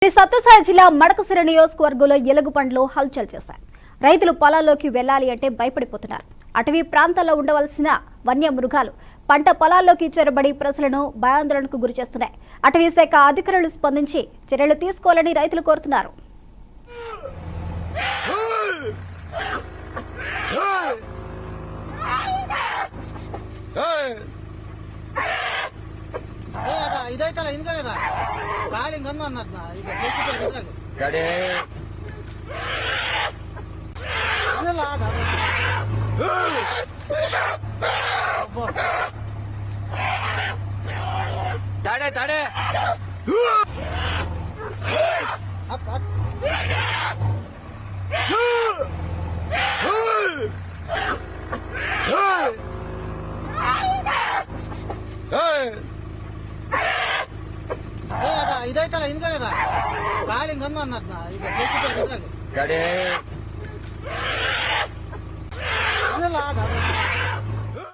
సత్యసాయి జిల్లా మడకసిర నియోజకవర్గంలో ఎలుగు పండ్లు హల్చల్ చేశాయి. రైతులు పొలాల్లోకి వెళ్లాలి అంటే భయపడిపోతున్నారు. అటవీ ప్రాంతాల్లో ఉండవలసిన వన్య మృగాలు పంట పొలాల్లోకి చొరబడి ప్రజలను భయాందోళనకు గురి చేస్తున్నాయి. అటవీ శాఖ అధికారులు స్పందించి చర్యలు తీసుకోవాలని రైతులు కోరుతున్నారు. ಇದೈತಲ್ಲ ಹಿಂದ್ಗಡೆ ಗಾಳಿ ಗಂದು ಅನ್ನದ್ನ ಈಗ ಗಾಡಿ ತಾಡೆ ತಾಡೆ ಇದೈತಲ್ಲ ಹಿಂದ್ಗಡೆ ಗಾಳಿ ಗಂದು ಅನ್ನದ್ನ ಈಗ ಗಾಡಿ